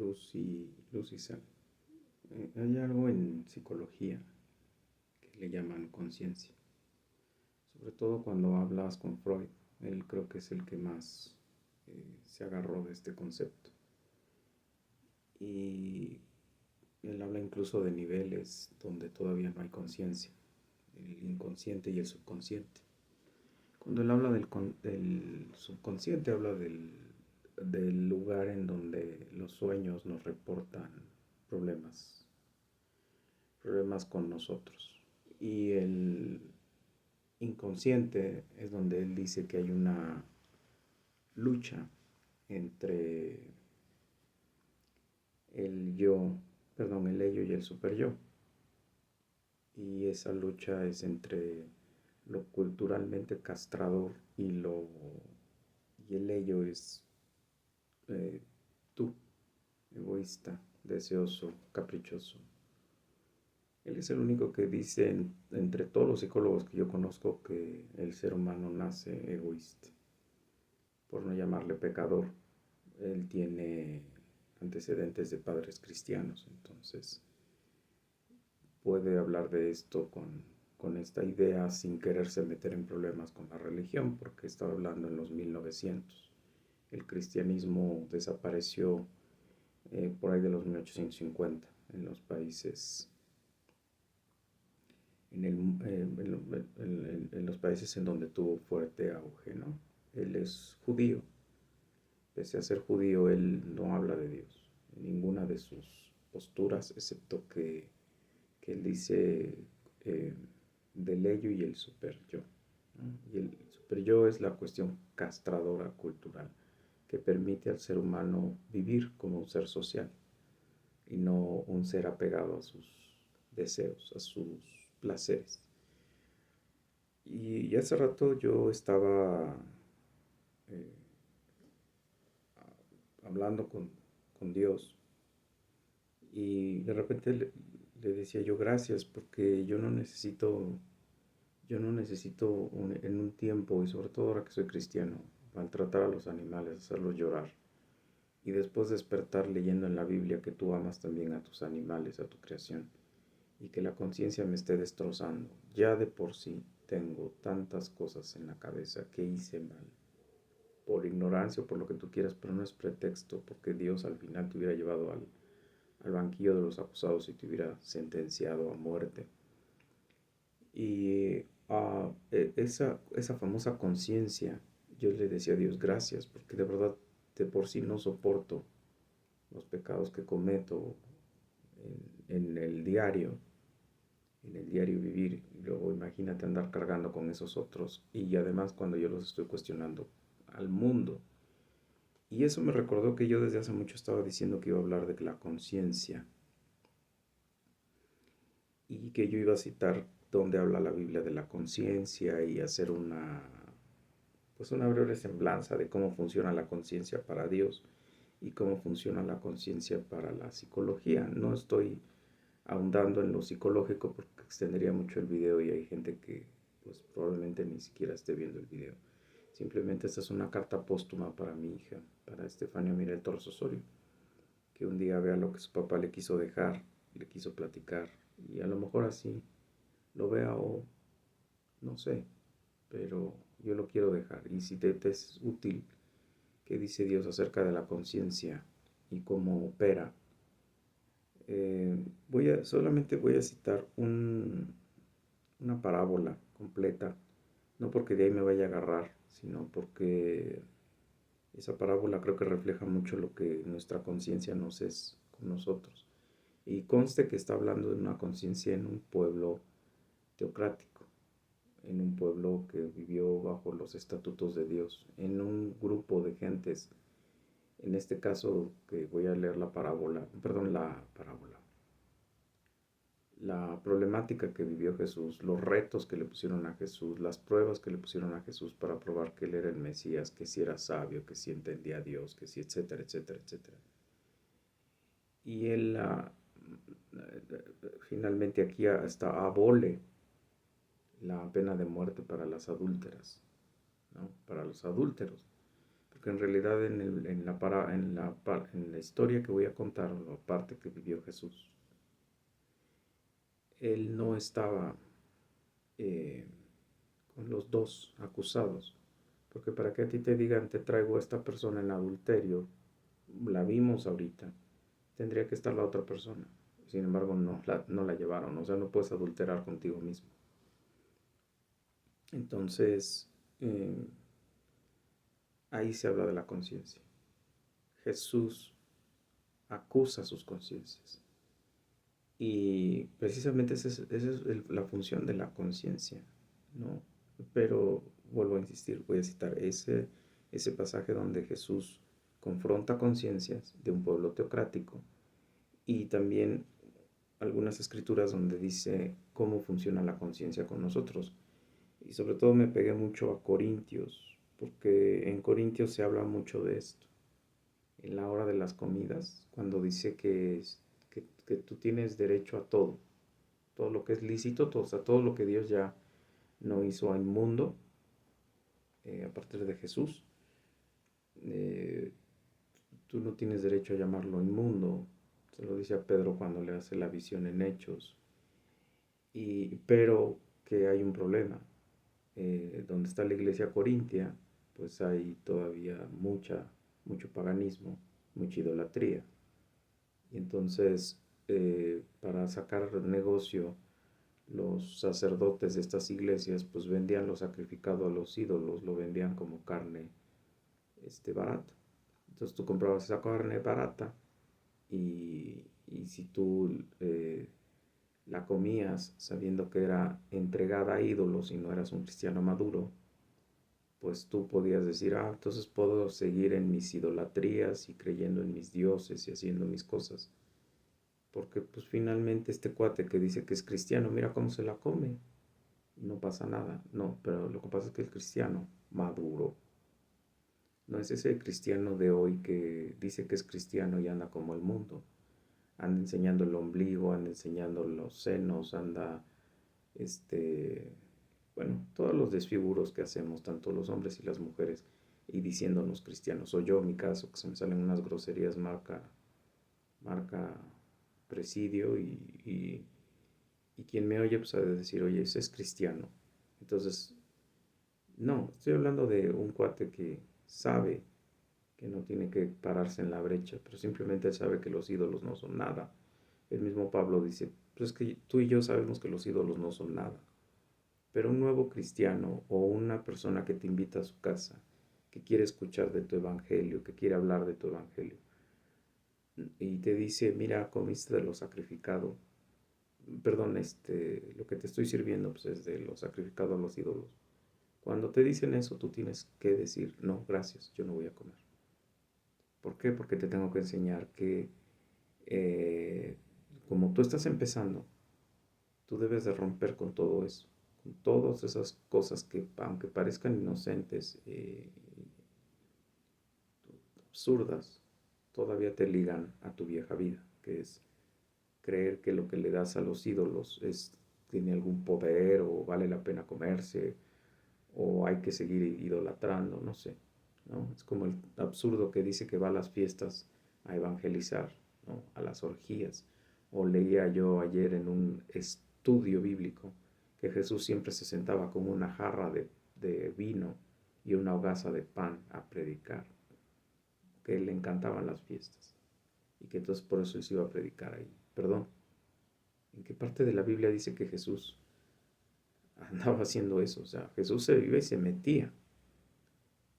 luz y sal. Hay algo en psicología que le llaman conciencia, sobre todo cuando hablas con Freud. Él creo que es el que más se agarró de este concepto. Y él habla incluso de niveles donde todavía no hay conciencia, el inconsciente y el subconsciente. Cuando él habla del subconsciente, habla del lugar en donde los sueños nos reportan problemas, problemas con nosotros. Y el inconsciente es donde él dice que hay una lucha entre el ello y el super yo. Y esa lucha es entre lo culturalmente castrador y el ello es eh, tú, egoísta, deseoso, caprichoso. Él es el único que dice entre todos los psicólogos que yo conozco que el ser humano nace egoísta, por no llamarle pecador. Él tiene antecedentes de padres cristianos, entonces puede hablar de esto con esta idea sin quererse meter en problemas con la religión, porque estaba hablando en los 1900. El cristianismo desapareció por ahí de los 1850 en los países, en los países en donde tuvo fuerte auge, ¿no? Él es judío. Pese a ser judío, él no habla de Dios en ninguna de sus posturas, excepto que él dice eh, del ello y el super yo, ¿no? Y el super yo es la cuestión castradora cultural que permite al ser humano vivir como un ser social y no un ser apegado a sus deseos, a sus placeres. Y hace rato yo estaba eh, hablando con Dios y de repente le decía yo gracias porque yo no necesito en un tiempo y sobre todo ahora que soy cristiano, maltratar a los animales, hacerlos llorar y después despertar leyendo en la Biblia que tú amas también a tus animales, a tu creación y que la conciencia me esté destrozando. Ya de por sí tengo tantas cosas en la cabeza que hice mal, por ignorancia o por lo que tú quieras, pero no es pretexto porque Dios al final te hubiera llevado al banquillo de los acusados y te hubiera sentenciado a muerte. Y esa famosa conciencia, yo le decía a Dios gracias, porque de verdad de por sí no soporto los pecados que cometo en el diario, en el diario vivir. Y luego imagínate andar cargando con esos otros. Y además cuando yo los estoy cuestionando al mundo. Y eso me recordó que yo desde hace mucho estaba diciendo que iba a hablar de la conciencia. Y que yo iba a citar donde habla la Biblia de la conciencia y hacer pues una breve semblanza de cómo funciona la conciencia para Dios y cómo funciona la conciencia para la psicología. No estoy ahondando en lo psicológico porque extendería mucho el video y hay gente que pues probablemente ni siquiera esté viendo el video. Simplemente esta es una carta póstuma para mi hija, para Estefanía Mirel Torres Osorio, que un día vea lo que su papá le quiso dejar, le quiso platicar y a lo mejor así lo vea o no sé, pero yo lo quiero dejar. Y si te es útil qué dice Dios acerca de la conciencia y cómo opera, solamente voy a citar una parábola completa, no porque de ahí me vaya a agarrar, sino porque esa parábola creo que refleja mucho lo que nuestra conciencia nos es con nosotros. Y conste que está hablando de una conciencia en un pueblo teocrático, en un pueblo que vivió bajo los estatutos de Dios, en un grupo de gentes, en este caso que voy a leer la problemática que vivió Jesús, los retos que le pusieron a Jesús, las pruebas que le pusieron a Jesús para probar que él era el Mesías, que si era sabio, que si entendía a Dios, que si etcétera, etcétera, etcétera. Y él finalmente aquí hasta abole la pena de muerte para las adúlteras, ¿no? Para los adúlteros. porque en realidad en la historia que voy a contar, o la parte que vivió Jesús, él no estaba eh, con los dos acusados, porque para que a ti te digan te traigo a esta persona en adulterio, la vimos ahorita, tendría que estar la otra persona. Sin embargo, no la llevaron, o sea, no puedes adulterar contigo mismo. Entonces, ahí se habla de la conciencia. Jesús acusa sus conciencias. Y precisamente esa es la función de la conciencia, ¿no? Pero vuelvo a insistir, voy a citar ese pasaje donde Jesús confronta conciencias de un pueblo teocrático y también algunas escrituras donde dice cómo funciona la conciencia con nosotros. Y sobre todo me pegué mucho a Corintios, porque en Corintios se habla mucho de esto. En la hora de las comidas, cuando dice que tú tienes derecho a todo lo que es lícito, todo, o sea, todo lo que Dios ya no hizo inmundo a partir de Jesús, eh, tú no tienes derecho a llamarlo inmundo. Se lo dice a Pedro cuando le hace la visión en Hechos. Pero que hay un problema. Donde está la iglesia corintia, pues hay todavía mucho paganismo, mucha idolatría. Y entonces, para sacar negocio, los sacerdotes de estas iglesias pues vendían lo sacrificado a los ídolos, lo vendían como carne barata. Entonces tú comprabas esa carne barata y si tú la comías sabiendo que era entregada a ídolos y no eras un cristiano maduro, pues tú podías decir, entonces puedo seguir en mis idolatrías y creyendo en mis dioses y haciendo mis cosas. Porque pues finalmente este cuate que dice que es cristiano, mira cómo se la come y no pasa nada. No, pero lo que pasa es que el cristiano maduro no es ese cristiano de hoy que dice que es cristiano y anda como el mundo. Anda enseñando el ombligo, anda enseñando los senos, anda, bueno, todos los desfiguros que hacemos, tanto los hombres y las mujeres, y diciéndonos cristianos. O yo, en mi caso, que se me salen unas groserías marca presidio y quien me oye pues ha de decir, oye, ese es cristiano. Entonces, no, estoy hablando de un cuate que sabe que no tiene que pararse en la brecha, pero simplemente él sabe que los ídolos no son nada. El mismo Pablo dice, pues es que tú y yo sabemos que los ídolos no son nada. Pero un nuevo cristiano o una persona que te invita a su casa, que quiere escuchar de tu evangelio, que quiere hablar de tu evangelio, y te dice, mira, comiste de lo sacrificado, perdón, lo que te estoy sirviendo pues, es de lo sacrificado a los ídolos. Cuando te dicen eso, tú tienes que decir, no, gracias, yo no voy a comer. ¿Por qué? Porque te tengo que enseñar que como tú estás empezando, tú debes de romper con todo eso, con todas esas cosas que, aunque parezcan inocentes, absurdas, todavía te ligan a tu vieja vida, que es creer que lo que le das a los ídolos tiene algún poder o vale la pena comerse o hay que seguir idolatrando, no sé, ¿no? Es como el absurdo que dice que va a las fiestas a evangelizar, ¿no? A las orgías. O leía yo ayer en un estudio bíblico que Jesús siempre se sentaba con una jarra de vino y una hogaza de pan a predicar, que le encantaban las fiestas y que entonces por eso él se iba a predicar ahí. Perdón, ¿en qué parte de la Biblia dice que Jesús andaba haciendo eso? O sea, Jesús se iba y se metía,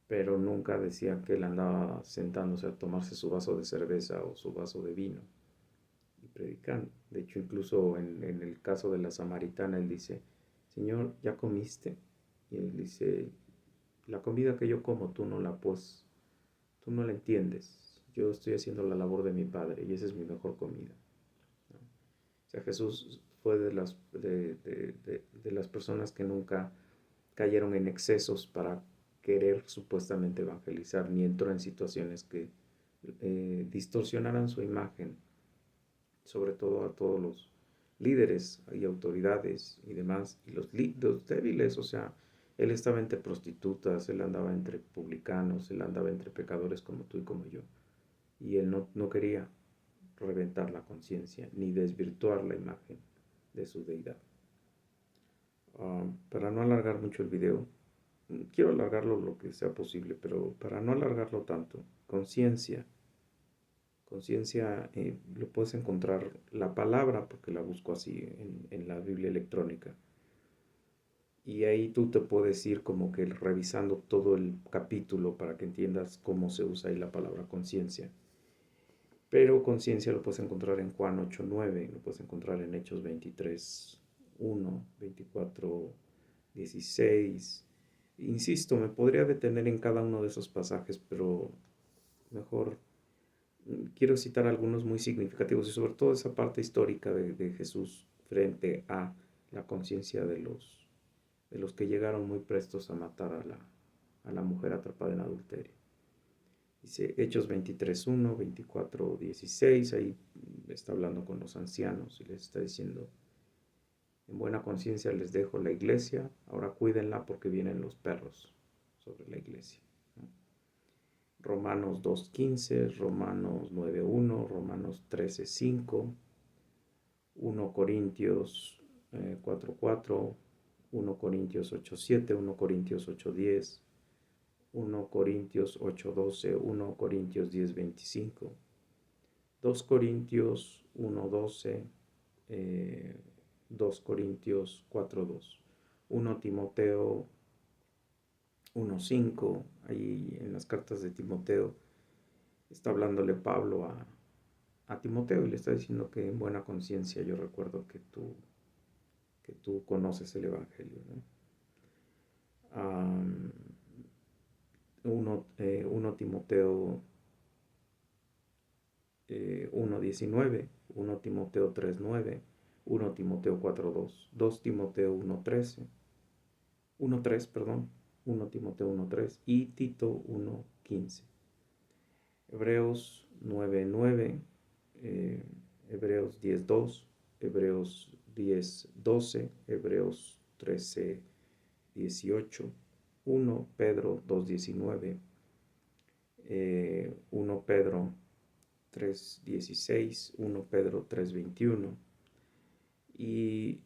pero nunca decía que él andaba sentándose a tomarse su vaso de cerveza o su vaso de vino y predicando. De hecho, incluso en el caso de la samaritana, él dice, Señor, ¿ya comiste? Y él dice, la comida que yo como tú no la entiendes. Yo estoy haciendo la labor de mi Padre y esa es mi mejor comida. ¿No? O sea, Jesús fue de las personas que nunca cayeron en excesos para querer supuestamente evangelizar, ni entró en situaciones que distorsionaran su imagen, sobre todo a todos los líderes y autoridades y demás, y los débiles, o sea, Él estaba entre prostitutas, él andaba entre publicanos, él andaba entre pecadores como tú y como yo. Y él no quería reventar la conciencia ni desvirtuar la imagen de su deidad. Para no alargar mucho el video, quiero alargarlo lo que sea posible, pero para no alargarlo tanto, conciencia. Conciencia, lo puedes encontrar la palabra, porque la busco así en la Biblia electrónica. Y ahí tú te puedes ir como que revisando todo el capítulo para que entiendas cómo se usa ahí la palabra conciencia. Pero conciencia lo puedes encontrar en Juan 8:9, lo puedes encontrar en Hechos 23:1, 24:16. Insisto, me podría detener en cada uno de esos pasajes, pero mejor quiero citar algunos muy significativos y sobre todo esa parte histórica de Jesús frente a la conciencia de los que llegaron muy prestos a matar a la mujer atrapada en adulterio. Dice Hechos 23:1, 24:16, ahí está hablando con los ancianos y les está diciendo, en buena conciencia les dejo la iglesia, ahora cuídenla porque vienen los perros sobre la iglesia. ¿No? Romanos 2:15, Romanos 9:1, Romanos 13:5, 1 Corintios 4:4, 1 Corintios 8:7, 1 Corintios 8:10, 1 Corintios 8:12, 1 Corintios 10:25, 2 Corintios 1:12, 2 Corintios 4:2, 1 Timoteo 1:5, ahí en las cartas de Timoteo está hablándole Pablo a Timoteo y le está diciendo que en buena conciencia yo recuerdo que tú conoces el Evangelio, ¿no? 1 Timoteo 1:19, 1 Timoteo 3:9, 1 Timoteo 4:2, 2 Timoteo 1:13, 1:3, perdón, 1 Timoteo 1:3 y Tito 1:15. Hebreos 9:9, Hebreos 10:2, Hebreos 10:12, Hebreos 13:18, 1 Pedro 2:19, 1 Pedro 3:16, 1 Pedro 3:21 y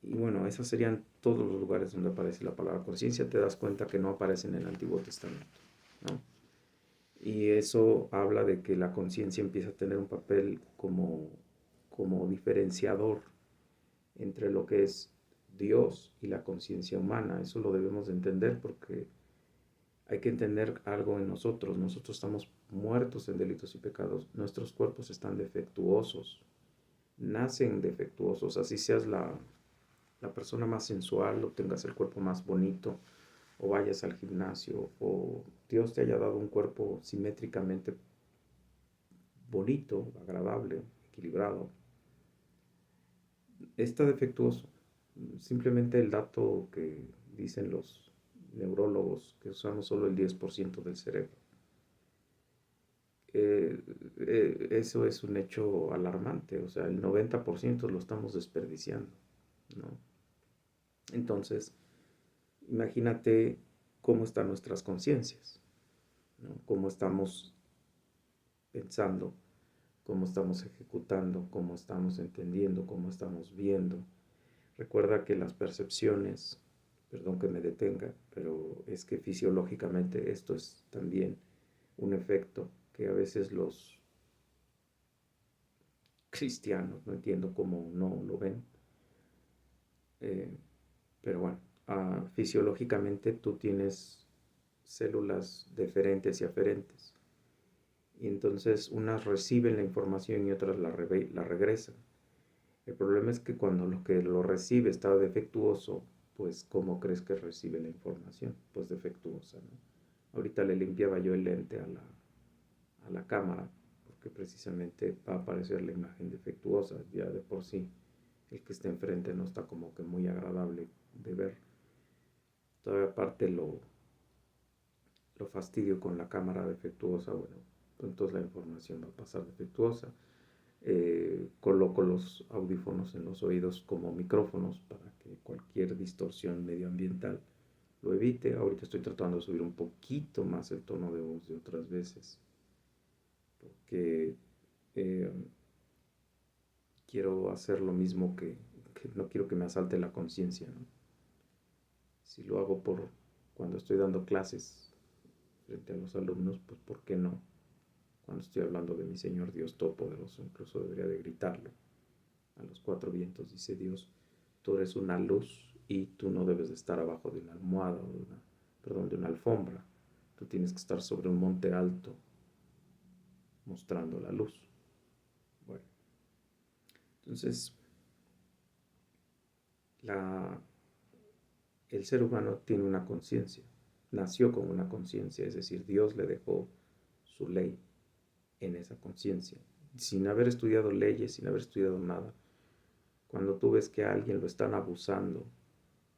bueno, esos serían todos los lugares donde aparece la palabra conciencia. Te das cuenta que no aparece en el Antiguo Testamento, ¿no? Y eso habla de que la conciencia empieza a tener un papel como diferenciador entre lo que es Dios y la conciencia humana. Eso lo debemos de entender porque hay que entender algo en nosotros. Nosotros estamos muertos en delitos y pecados. Nuestros cuerpos están defectuosos. Nacen defectuosos. Así seas la persona más sensual o tengas el cuerpo más bonito o vayas al gimnasio o Dios te haya dado un cuerpo simétricamente bonito, agradable, equilibrado, está defectuoso. Simplemente el dato que dicen los neurólogos, que usamos solo el 10% del cerebro. Eso es un hecho alarmante, o sea, el 90% lo estamos desperdiciando, ¿no? Entonces, imagínate cómo están nuestras conciencias, ¿no? Cómo estamos pensando, cómo estamos ejecutando, cómo estamos entendiendo, cómo estamos viendo. Recuerda que las percepciones, perdón que me detenga, pero es que fisiológicamente esto es también un efecto que a veces los cristianos, no entiendo cómo no lo ven, pero bueno, fisiológicamente tú tienes células deferentes y aferentes, y entonces unas reciben la información y otras la regresan. El problema es que cuando lo que lo recibe está defectuoso, pues ¿cómo crees que recibe la información? Pues defectuosa, ¿no? Ahorita le limpiaba yo el lente a la cámara, porque precisamente va a aparecer la imagen defectuosa, ya de por sí el que está enfrente no está como que muy agradable de ver. Todavía aparte lo fastidio con la cámara defectuosa, bueno, entonces la información va a pasar defectuosa. Coloco los audífonos en los oídos como micrófonos para que cualquier distorsión medioambiental lo evite. Ahorita estoy tratando de subir un poquito más el tono de voz de otras veces, porque eh, quiero hacer lo mismo que no quiero que me asalte la conciencia, ¿no? Si lo hago por cuando estoy dando clases frente a los alumnos, pues ¿por qué no? Cuando estoy hablando de mi Señor Dios Todopoderoso, incluso debería de gritarlo a los cuatro vientos. Dice Dios, tú eres una luz y tú no debes de estar abajo de una almohada o de una alfombra. Tú tienes que estar sobre un monte alto mostrando la luz. Bueno, entonces el ser humano tiene una conciencia, nació con una conciencia, es decir, Dios le dejó su ley en esa conciencia, sin haber estudiado leyes, sin haber estudiado nada. Cuando tú ves que a alguien lo están abusando,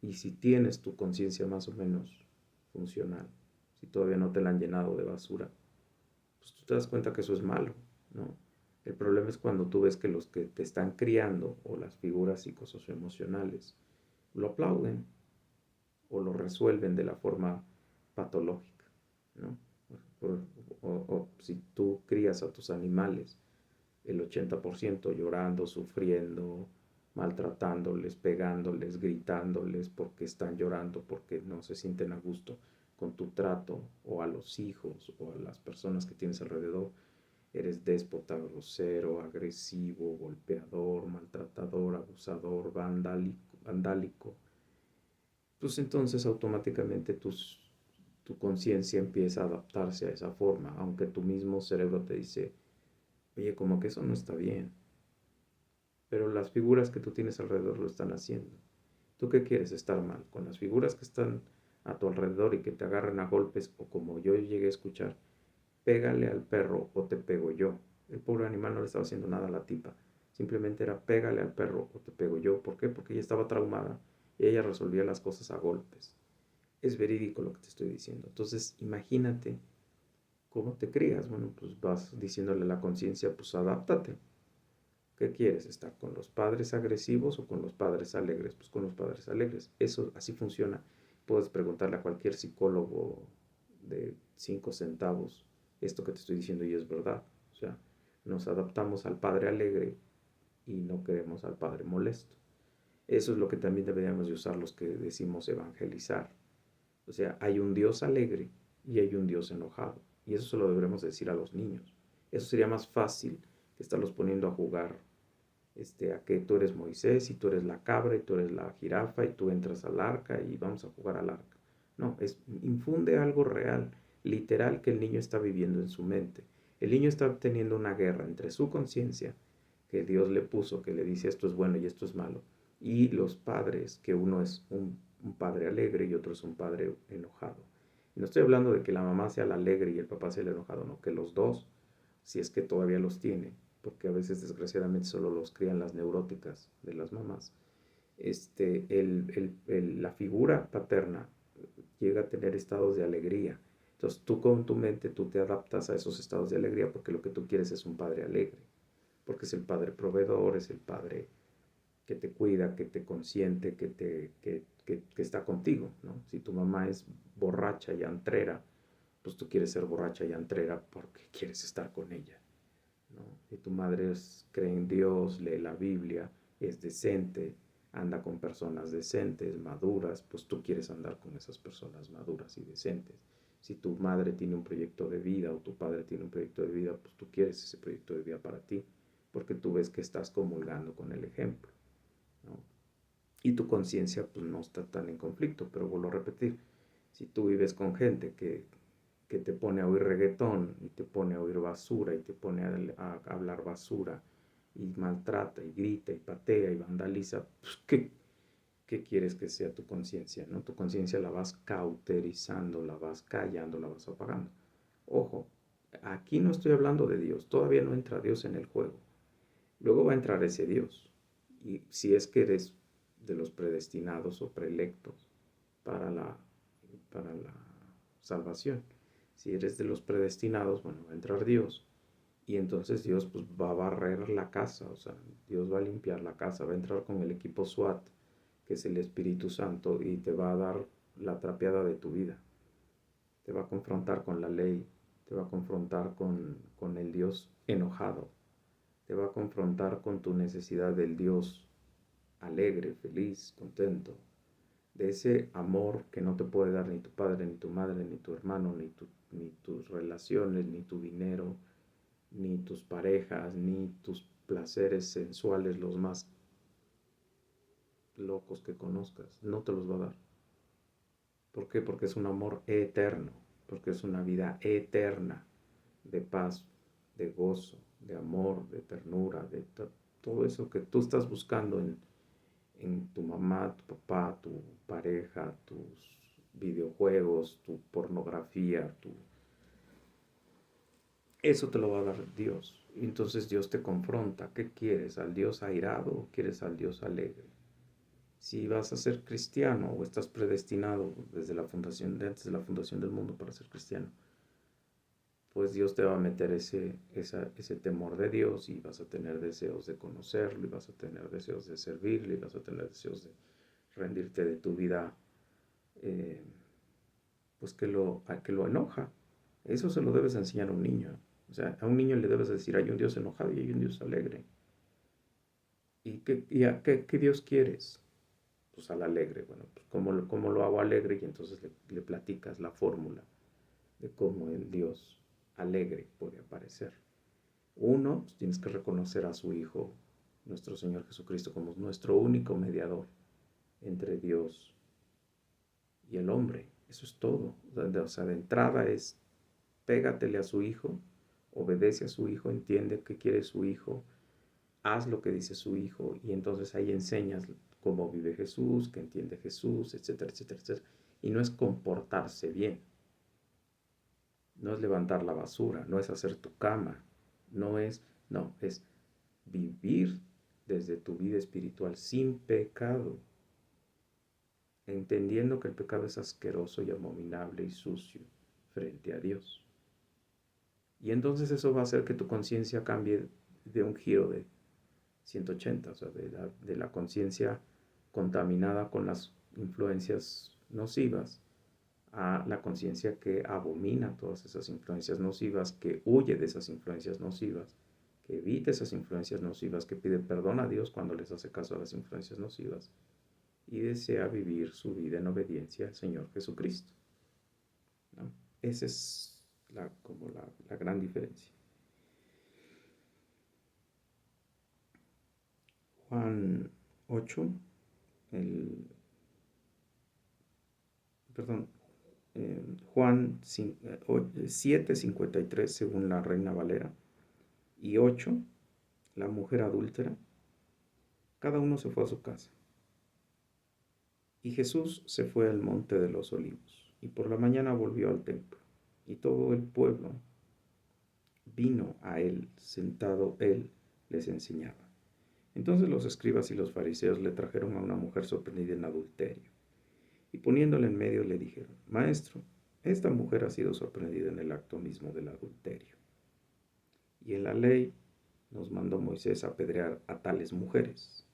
y si tienes tu conciencia más o menos funcional, si todavía no te la han llenado de basura, pues tú te das cuenta que eso es malo, ¿no? El problema es cuando tú ves que los que te están criando o las figuras psicosocioemocionales lo aplauden o lo resuelven de la forma patológica, ¿no? O si tú crías a tus animales, el 80% llorando, sufriendo, maltratándoles, pegándoles, gritándoles porque están llorando, porque no se sienten a gusto con tu trato, o a los hijos o a las personas que tienes alrededor, eres déspota, grosero, agresivo, golpeador, maltratador, abusador, vandálico, pues entonces automáticamente tu conciencia empieza a adaptarse a esa forma, aunque tu mismo cerebro te dice, oye, como que eso no está bien, pero las figuras que tú tienes alrededor lo están haciendo. ¿Tú qué quieres? Estar mal con las figuras que están a tu alrededor y que te agarren a golpes, o como yo llegué a escuchar, pégale al perro o te pego yo. El pobre animal no le estaba haciendo nada a la tipa, simplemente era pégale al perro o te pego yo. ¿Por qué? Porque ella estaba traumada y ella resolvía las cosas a golpes. Es verídico lo que te estoy diciendo. Entonces imagínate cómo te crías. Bueno, pues vas diciéndole a la conciencia, pues adáptate. ¿Qué quieres? ¿Estar con los padres agresivos o con los padres alegres? Pues con los padres alegres. Eso así funciona. Puedes preguntarle a cualquier psicólogo de 5 centavos esto que te estoy diciendo y es verdad. O sea, nos adaptamos al padre alegre y no queremos al padre molesto. Eso es lo que también deberíamos de usar los que decimos evangelizar. O sea, hay un Dios alegre y hay un Dios enojado. Y eso se lo deberemos decir a los niños. Eso sería más fácil que estarlos poniendo a jugar a que tú eres Moisés y tú eres la cabra y tú eres la jirafa y tú entras al arca y vamos a jugar al arca. No, infunde algo real, literal, que el niño está viviendo en su mente. El niño está teniendo una guerra entre su conciencia, que Dios le puso, que le dice esto es bueno y esto es malo, y los padres, que uno es un padre alegre y otro es un padre enojado. Y no estoy hablando de que la mamá sea la alegre y el papá sea el enojado, no, que los dos, si es que todavía los tiene, porque a veces desgraciadamente solo los crían las neuróticas de las mamás, la figura paterna llega a tener estados de alegría. Entonces tú con tu mente tú te adaptas a esos estados de alegría porque lo que tú quieres es un padre alegre, porque es el padre proveedor, es el padre que te cuida, que te consiente, que está contigo, ¿no? Si tu mamá es borracha y antrera, pues tú quieres ser borracha y antrera porque quieres estar con ella, ¿no? Si tu madre cree en Dios, lee la Biblia, es decente, anda con personas decentes, maduras, pues tú quieres andar con esas personas maduras y decentes. Si tu madre tiene un proyecto de vida o tu padre tiene un proyecto de vida, pues tú quieres ese proyecto de vida para ti, porque tú ves que estás comulgando con el ejemplo, ¿no? Y tu conciencia pues no está tan en conflicto, pero vuelvo a repetir, si tú vives con gente que te pone a oír reggaetón y te pone a oír basura y te pone a hablar basura y maltrata y grita y patea y vandaliza, pues ¿qué quieres que sea tu conciencia? ¿No? Tu conciencia la vas cauterizando, la vas callando, la vas apagando. Ojo, aquí no estoy hablando de Dios, todavía no entra Dios en el juego. Luego va a entrar ese Dios. Y si es que eres de los predestinados o preelectos para la salvación. Si eres de los predestinados, bueno, va a entrar Dios Y entonces Dios pues va a barrer la casa, o sea, Dios va a limpiar la casa, va a entrar con el equipo SWAT, que es el Espíritu Santo, y te va a dar la trapeada de tu vida. Te va a confrontar con la ley, te va a confrontar con el Dios enojado, te va a confrontar con tu necesidad del Dios alegre, feliz, contento, de ese amor que no te puede dar ni tu padre, ni tu madre, ni tu hermano, ni tus relaciones, ni tu dinero, ni tus parejas, ni tus placeres sensuales, los más locos que conozcas. No te los va a dar. ¿Por qué? Porque es un amor eterno, porque es una vida eterna de paz, de gozo, de amor, de ternura, de todo eso que tú estás buscando en tu mamá, tu papá, tu pareja, tus videojuegos, tu pornografía, eso te lo va a dar Dios. Y entonces Dios te confronta. ¿Qué quieres? ¿Al Dios airado o quieres al Dios alegre? Si vas a ser cristiano o estás predestinado desde la fundación, antes de la fundación del mundo para ser cristiano, pues Dios te va a meter ese temor de Dios y vas a tener deseos de conocerlo y vas a tener deseos de servirle y vas a tener deseos de rendirte de tu vida, eh, pues que lo enoja. Eso se lo debes enseñar a un niño. O sea, a un niño le debes decir, hay un Dios enojado y hay un Dios alegre. ¿Qué Dios quieres? Pues al alegre. Bueno, pues ¿cómo lo hago alegre? Y entonces le platicas la fórmula de cómo el Dios alegre puede aparecer. Uno, pues tienes que reconocer a su Hijo, nuestro Señor Jesucristo, como nuestro único mediador entre Dios y el hombre. Eso es todo. O sea, de entrada es pégatele a su Hijo, obedece a su Hijo, entiende qué quiere su Hijo, haz lo que dice su Hijo y entonces ahí enseñas cómo vive Jesús, qué entiende Jesús, etcétera, etcétera, etcétera. Y no es comportarse bien, no es levantar la basura, no es hacer tu cama, no, es vivir desde tu vida espiritual sin pecado, entendiendo que el pecado es asqueroso y abominable y sucio frente a Dios. Y entonces eso va a hacer que tu conciencia cambie de un giro de 180, o sea, de la conciencia contaminada con las influencias nocivas a la conciencia que abomina todas esas influencias nocivas, que huye de esas influencias nocivas, que evita esas influencias nocivas, que pide perdón a Dios cuando les hace caso a las influencias nocivas y desea vivir su vida en obediencia al Señor Jesucristo, ¿no? Esa es como la gran diferencia. Juan 8, el, perdón, Juan 7:53 según la Reina Valera y 8, la mujer adúltera, cada uno se fue a su casa. Y Jesús se fue al monte de los olivos y por la mañana volvió al templo y todo el pueblo vino a él, sentado él les enseñaba. Entonces los escribas y los fariseos le trajeron a una mujer sorprendida en adulterio y poniéndola en medio le dijeron, Maestro, esta mujer ha sido sorprendida en el acto mismo del adulterio. Y en la ley nos mandó Moisés a apedrear a tales mujeres.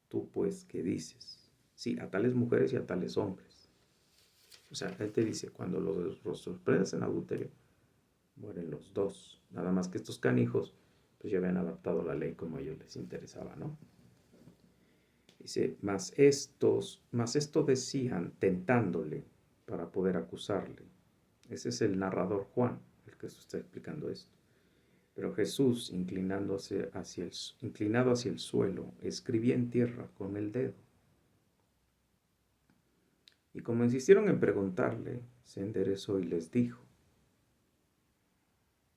Tú pues, ¿qué dices? Sí, a tales mujeres y a tales hombres. O sea, él te dice, cuando los sorprendes en adulterio, mueren los dos. Nada más que estos canijos, pues ya habían adaptado la ley como a ellos les interesaba, ¿no? Dice, mas esto decían tentándole para poder acusarle. Ese es el narrador Juan, el que está explicando esto. Pero Jesús, inclinado hacia el suelo, escribía en tierra con el dedo. Y como insistieron en preguntarle, se enderezó y les dijo,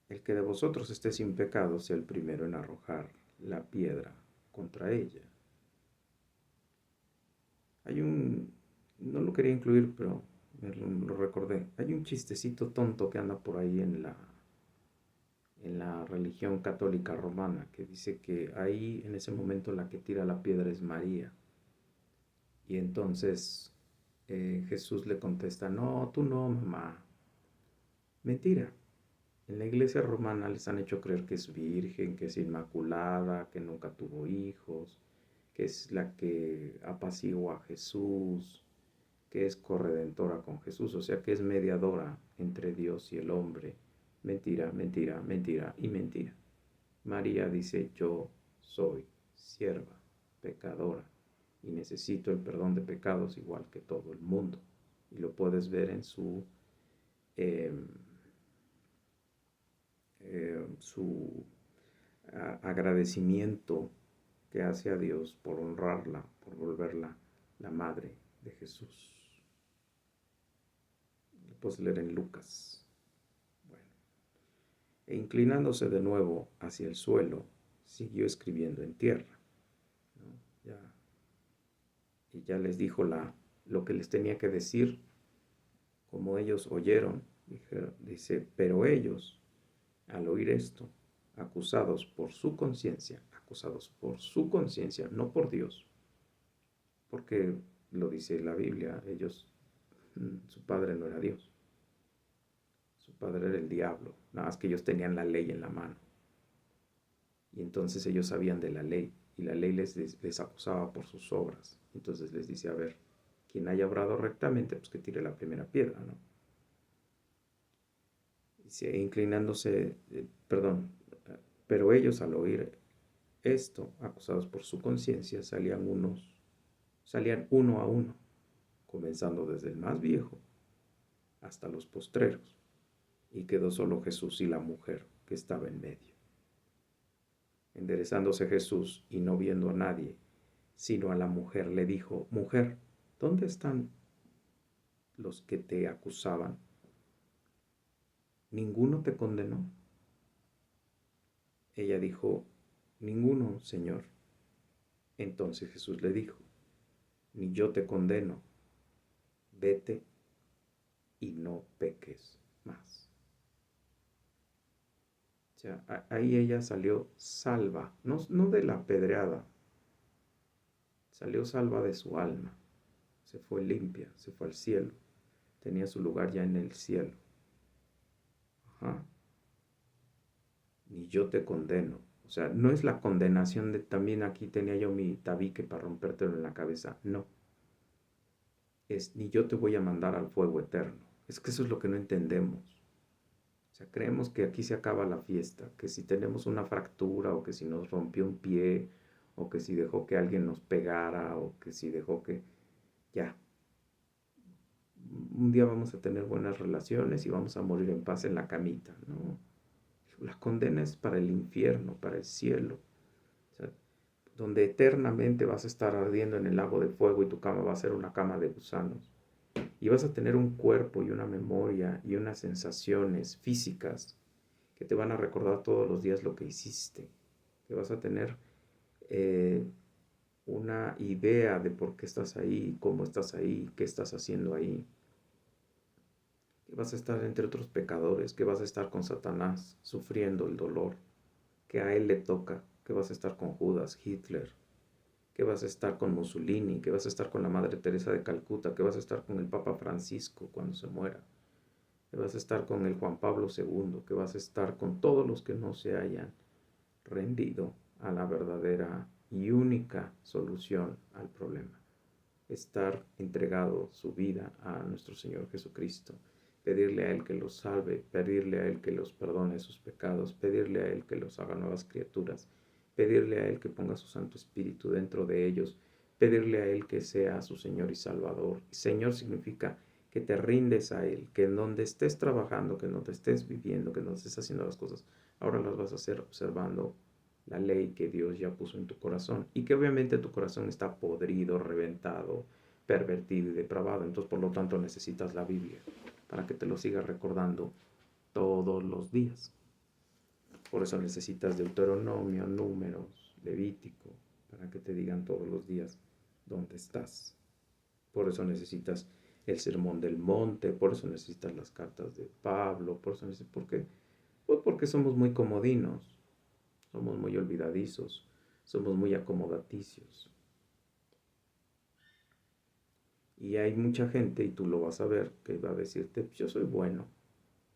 el que de vosotros esté sin pecado sea el primero en arrojar la piedra contra ella. No lo quería incluir, pero lo recordé. Hay un chistecito tonto que anda por ahí en la religión católica romana, que dice que ahí en ese momento la que tira la piedra es María. Y entonces Jesús le contesta, no, tú no, mamá. Mentira. En la iglesia romana les han hecho creer que es virgen, que es inmaculada, que nunca tuvo hijos, que es la que apacigua a Jesús, que es corredentora con Jesús, o sea que es mediadora entre Dios y el hombre. Mentira, mentira, mentira y mentira. María dice, yo soy sierva, pecadora, y necesito el perdón de pecados igual que todo el mundo. Y lo puedes ver en eh, su agradecimiento que hace a Dios por honrarla, por volverla la madre de Jesús. Lo puedes leer en Lucas. Bueno. E inclinándose de nuevo hacia el suelo, siguió escribiendo en tierra, ¿no? Y ya les dijo lo que les tenía que decir, como ellos oyeron. Dice, pero ellos, al oír esto, acusados por su conciencia, no por Dios, porque lo dice la Biblia, ellos, su padre no era Dios, su padre era el diablo, nada más que ellos tenían la ley en la mano, y entonces ellos sabían de la ley, y la ley les acusaba por sus obras. Entonces les dice, a ver, quien haya obrado rectamente, pues que tire la primera piedra, ¿no? Dice, inclinándose, pero ellos al oír esto, acusados por su conciencia, salían uno a uno, comenzando desde el más viejo hasta los postreros, y quedó solo Jesús y la mujer que estaba en medio. Enderezándose Jesús y no viendo a nadie, sino a la mujer, le dijo, mujer, ¿dónde están los que te acusaban? ¿Ninguno te condenó? Ella dijo, ninguno, Señor. Entonces Jesús le dijo, ni yo te condeno, vete y no peques más. O sea, ahí ella salió salva, no de la apedreada, salió salva de su alma, se fue limpia, se fue al cielo, tenía su lugar ya en el cielo. Ajá. Ni yo te condeno. O sea, no es la condenación de también aquí tenía yo mi tabique para rompértelo en la cabeza, no. Es ni yo te voy a mandar al fuego eterno. Es que eso es lo que no entendemos. O sea, creemos que aquí se acaba la fiesta, que si tenemos una fractura o que si nos rompió un pie o que si dejó que alguien nos pegara o que si dejó que ya, un día vamos a tener buenas relaciones y vamos a morir en paz en la camita, ¿no? La condena es para el infierno, para el cielo, o sea, donde eternamente vas a estar ardiendo en el lago de fuego y tu cama va a ser una cama de gusanos. Y vas a tener un cuerpo y una memoria y unas sensaciones físicas que te van a recordar todos los días lo que hiciste, que vas a tener eh, una idea de por qué estás ahí, cómo estás ahí, qué estás haciendo ahí. Que vas a estar entre otros pecadores, que vas a estar con Satanás sufriendo el dolor que a él le toca, que vas a estar con Judas, Hitler, que vas a estar con Mussolini, que vas a estar con la Madre Teresa de Calcuta, que vas a estar con el Papa Francisco cuando se muera, que vas a estar con el Juan Pablo II, que vas a estar con todos los que no se hayan rendido a la verdadera y única solución al problema. Estar entregado su vida a nuestro Señor Jesucristo, pedirle a Él que los salve, pedirle a Él que los perdone sus pecados, pedirle a Él que los haga nuevas criaturas, pedirle a Él que ponga su Santo Espíritu dentro de ellos, pedirle a Él que sea su Señor y Salvador. Señor significa que te rindes a Él, que en donde estés trabajando, que en donde estés viviendo, que en donde estés haciendo las cosas, ahora las vas a hacer observando la ley que Dios ya puso en tu corazón y que obviamente tu corazón está podrido, reventado, pervertido y depravado. Entonces, por lo tanto, necesitas la Biblia para que te lo sigas recordando todos los días. Por eso necesitas Deuteronomio, Números, Levítico, para que te digan todos los días dónde estás. Por eso necesitas el Sermón del Monte, por eso necesitas las cartas de Pablo, por eso necesitas, ¿por qué? Pues porque somos muy comodinos, somos muy olvidadizos, somos muy acomodaticios. Y hay mucha gente, y tú lo vas a ver, que va a decirte, yo soy bueno,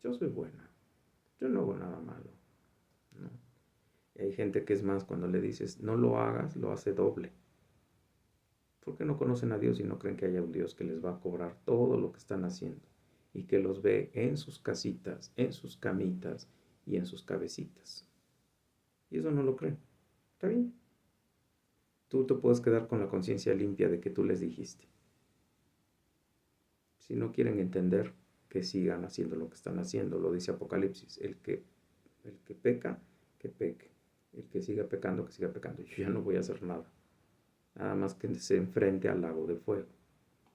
yo soy buena. Yo no hago nada malo, ¿no? Y hay gente que es más, cuando le dices, no lo hagas, lo hace doble. Porque no conocen a Dios y no creen que haya un Dios que les va a cobrar todo lo que están haciendo y que los ve en sus casitas, en sus camitas y en sus cabecitas. Y eso no lo creen. Está bien. Tú te puedes quedar con la conciencia limpia de que tú les dijiste. Si no quieren entender, que sigan haciendo lo que están haciendo. Lo dice Apocalipsis. El que peca, que peque. El que siga pecando, que siga pecando. Yo ya no voy a hacer nada. Nada más que se enfrente al lago de fuego.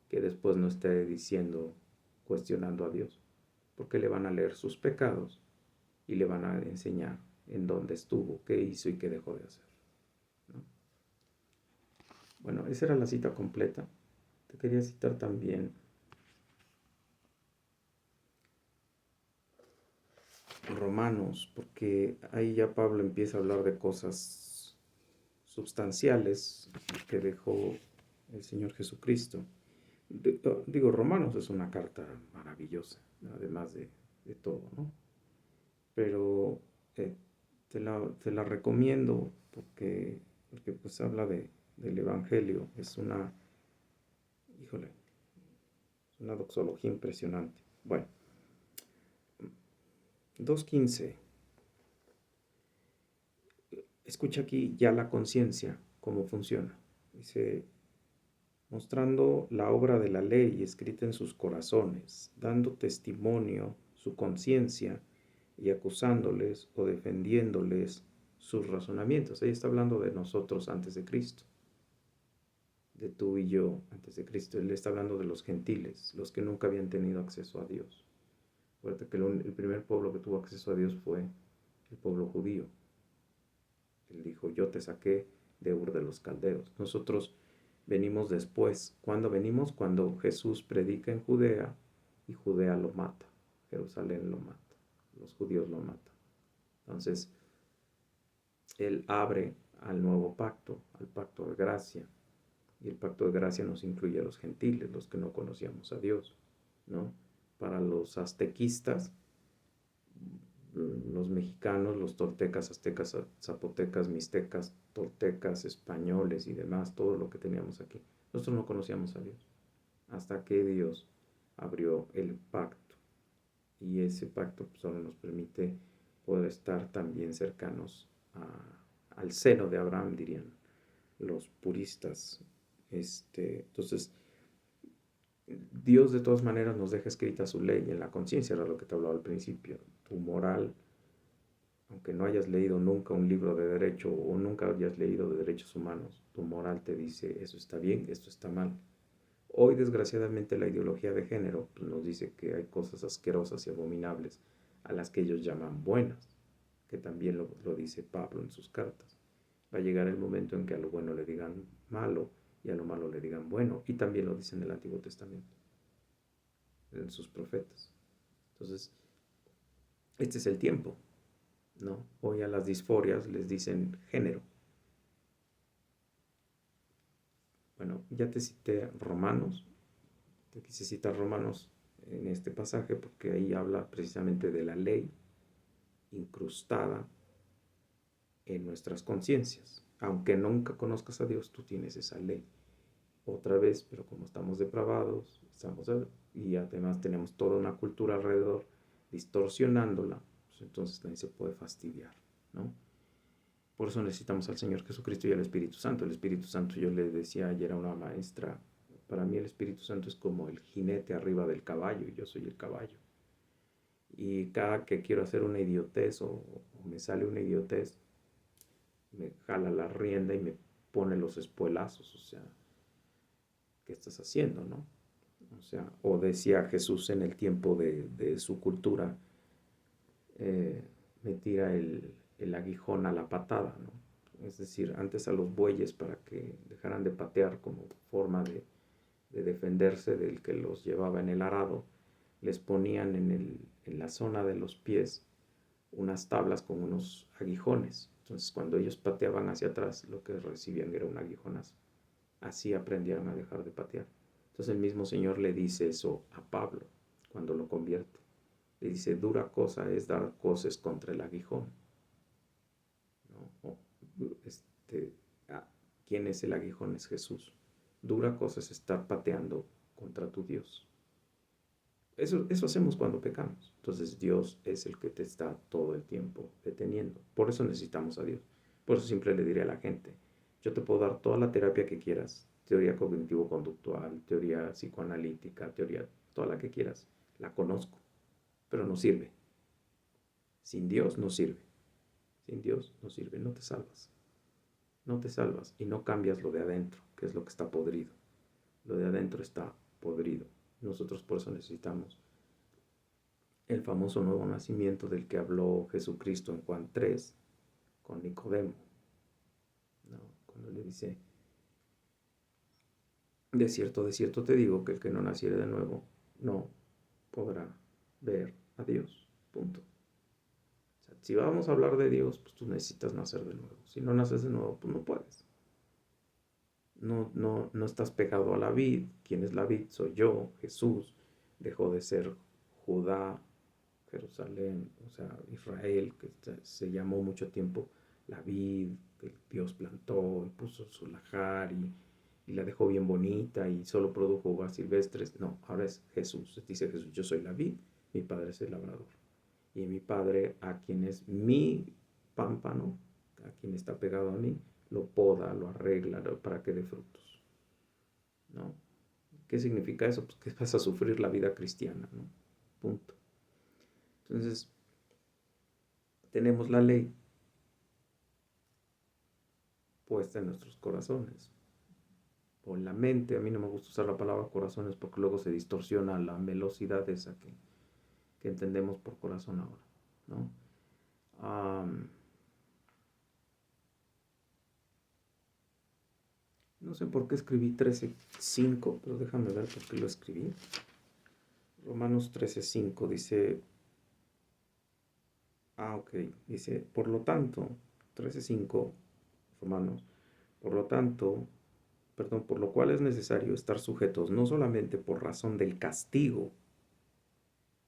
Que después no esté diciendo, cuestionando a Dios. Porque le van a leer sus pecados y le van a enseñar en dónde estuvo, qué hizo y qué dejó de hacer, ¿no? Bueno, esa era la cita completa. Te quería citar también Romanos, porque ahí ya Pablo empieza a hablar de cosas substanciales que dejó el Señor Jesucristo. Digo, Romanos es una carta maravillosa, además de todo, ¿no? Pero eh, te la recomiendo porque pues habla del Evangelio. Híjole, es una doxología impresionante. Bueno, 2.15. Escucha aquí ya la conciencia, cómo funciona. Dice, mostrando la obra de la ley escrita en sus corazones, dando testimonio su conciencia y acusándoles o defendiéndoles sus razonamientos. Ahí está hablando de nosotros antes de Cristo, de tú y yo antes de Cristo. Él está hablando de los gentiles, los que nunca habían tenido acceso a Dios. Acuérdate que el primer pueblo que tuvo acceso a Dios fue el pueblo judío. Él dijo, yo te saqué de Ur de los Caldeos. Nosotros venimos después. ¿Cuándo venimos? Cuando Jesús predica en Judea y Judea lo mata. Jerusalén lo mata. Los judíos lo matan. Entonces, Él abre al nuevo pacto, al pacto de gracia. Y el pacto de gracia nos incluye a los gentiles, los que no conocíamos a Dios, ¿no? Para los aztequistas, los mexicanos, los toltecas, aztecas, zapotecas, mixtecas, toltecas, españoles y demás, todo lo que teníamos aquí. Nosotros no conocíamos a Dios hasta que Dios abrió el pacto. Y ese pacto solo nos permite poder estar también cercanos al seno de Abraham, dirían los puristas. Entonces, Dios de todas maneras nos deja escrita su ley en la conciencia, era lo que te hablaba al principio. Tu moral, aunque no hayas leído nunca un libro de derecho o nunca hayas leído de derechos humanos, tu moral te dice, eso está bien, esto está mal. Hoy, desgraciadamente, la ideología de género pues, nos dice que hay cosas asquerosas y abominables a las que ellos llaman buenas, que también lo dice Pablo en sus cartas. Va a llegar el momento en que a lo bueno le digan malo y a lo malo le digan bueno, y también lo dice en el Antiguo Testamento, en sus profetas. Entonces, este es el tiempo, ¿no? Hoy a las disforias les dicen género. Bueno, ya te cité Romanos, te quise citar Romanos en este pasaje porque ahí habla precisamente de la ley incrustada en nuestras conciencias. Aunque nunca conozcas a Dios, tú tienes esa ley. Otra vez, pero como estamos depravados, y además tenemos toda una cultura alrededor distorsionándola, pues entonces nadie se puede fastidiar, ¿no? Por eso necesitamos al Señor Jesucristo y al Espíritu Santo. El Espíritu Santo, yo le decía ayer a una maestra, para mí el Espíritu Santo es como el jinete arriba del caballo y yo soy el caballo. Y cada que quiero hacer una idiotez o me sale una idiotez, me jala la rienda y me pone los espuelazos, o sea, ¿qué estás haciendo, no? O sea, o decía Jesús en el tiempo de su cultura, me tira el aguijón a la patada, ¿no? Es decir, antes a los bueyes para que dejaran de patear como forma de defenderse del que los llevaba en el arado, les ponían en la zona de los pies unas tablas con unos aguijones. Entonces, cuando ellos pateaban hacia atrás, lo que recibían era un aguijonazo. Así aprendieron a dejar de patear. Entonces, el mismo Señor le dice eso a Pablo cuando lo convierte. Le dice, dura cosa es dar coces contra el aguijón, ¿no? Este, ah, ¿quién es el aguijón? Es Jesús. Dura cosa es estar pateando contra tu Dios. Eso hacemos cuando pecamos. Entonces Dios es el que te está todo el tiempo deteniendo. Por eso necesitamos a Dios. Por eso siempre le diré a la gente, yo te puedo dar toda la terapia que quieras, teoría cognitivo-conductual, teoría psicoanalítica, teoría, toda la que quieras. La conozco, pero no sirve. Sin Dios no sirve. Sin Dios no sirve. No te salvas. No te salvas y no cambias lo de adentro, que es lo que está podrido. Lo de adentro está podrido. Nosotros por eso necesitamos el famoso nuevo nacimiento del que habló Jesucristo en Juan 3 con Nicodemo, ¿no? Cuando le dice, de cierto te digo que el que no naciere de nuevo no podrá ver a Dios, punto. O sea, si vamos a hablar de Dios, pues tú necesitas nacer de nuevo. Si no naces de nuevo, pues no puedes. No estás pegado a la vid. ¿Quién es la vid? Soy yo, Jesús. Dejó de ser Judá, Jerusalén, o sea, Israel, que se llamó mucho tiempo la vid, que Dios plantó y puso su lajar y la dejó bien bonita y solo produjo uvas silvestres. No, ahora es Jesús. Dice Jesús, yo soy la vid, mi padre es el labrador. Y mi padre, a quien es mi pámpano, a quien está pegado a mí, lo poda, lo arregla para que dé frutos, ¿no? ¿Qué significa eso? Pues que vas a sufrir la vida cristiana, ¿no? Punto. Entonces, tenemos la ley puesta en nuestros corazones o en la mente. A mí no me gusta usar la palabra corazones porque luego se distorsiona la velocidad esa que entendemos por corazón ahora, ¿no? No sé por qué escribí 13:5, pero déjame ver por qué lo escribí. Romanos 13:5 dice, ok, dice, por lo tanto, 13:5, Romanos, por lo tanto, perdón, por lo cual es necesario estar sujetos no solamente por razón del castigo,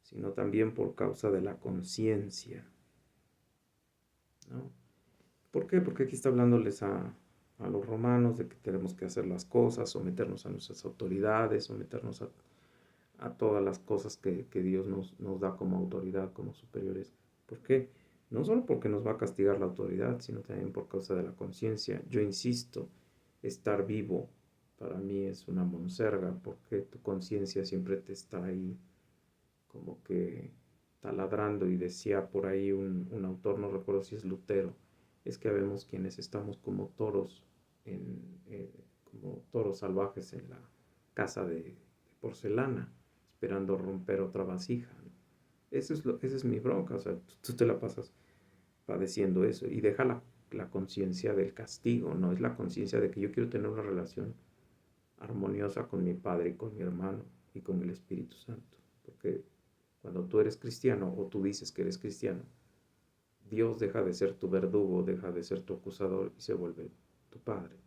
sino también por causa de la conciencia, ¿no? ¿Por qué? Porque aquí está hablándoles a los romanos de que tenemos que hacer las cosas, someternos a nuestras autoridades, someternos a todas las cosas que Dios nos da como autoridad, como superiores. ¿Por qué? No solo porque nos va a castigar la autoridad, sino también por causa de la conciencia. Yo insisto, estar vivo para mí es una monserga, porque tu conciencia siempre te está ahí como que taladrando, y decía por ahí un autor, no recuerdo si es Lutero, es que vemos quienes estamos como toros, como toros salvajes en la casa de porcelana, esperando romper otra vasija, ¿no? Esa es mi bronca, o sea, tú te la pasas padeciendo eso y deja la conciencia del castigo, no es la conciencia de que yo quiero tener una relación armoniosa con mi padre y con mi hermano y con el Espíritu Santo, porque cuando tú eres cristiano o tú dices que eres cristiano, Dios deja de ser tu verdugo, deja de ser tu acusador y se vuelve tu Padre.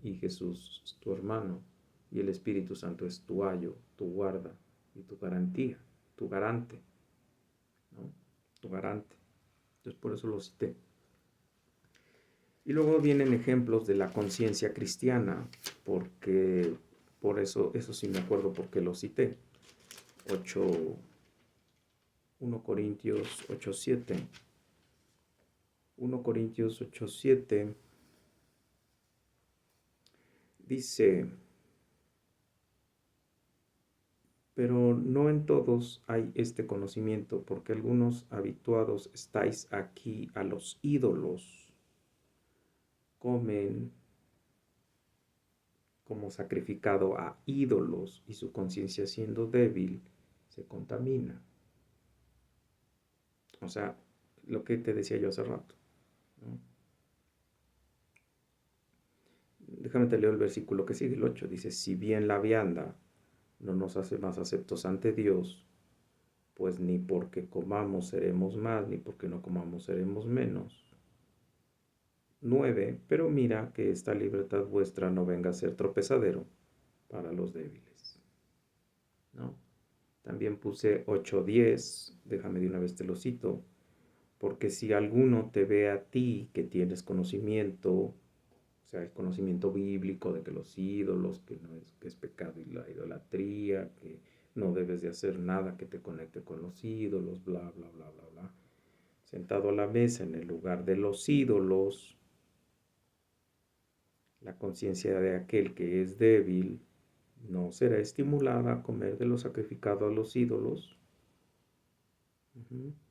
Y Jesús es tu hermano y el Espíritu Santo es tu ayo, tu guarda y tu garantía, tu garante, ¿no? Tu garante. Entonces por eso lo cité. Y luego vienen ejemplos de la conciencia cristiana, porque por eso sí me acuerdo porque lo cité. 1 Corintios 8:7. 1 Corintios 8:7 dice, pero no en todos hay este conocimiento, porque algunos habituados estáis aquí a los ídolos, comen como sacrificado a ídolos, y su conciencia siendo débil se contamina. O sea, lo que te decía yo hace rato, ¿no? Déjame te leo el versículo que sigue, el 8. Dice, si bien la vianda no nos hace más aceptos ante Dios, pues ni porque comamos seremos más, ni porque no comamos seremos menos. 9. Pero mira que esta libertad vuestra no venga a ser tropezadero para los débiles, ¿no? También puse 8:10, déjame de una vez te lo cito, porque si alguno te ve a ti que tienes conocimiento, o sea, el conocimiento bíblico de que los ídolos, que es pecado y la idolatría, que no debes de hacer nada que te conecte con los ídolos, bla, bla, bla, bla, bla. Sentado a la mesa en el lugar de los ídolos, la conciencia de aquel que es débil no será estimulada a comer de lo sacrificado a los ídolos.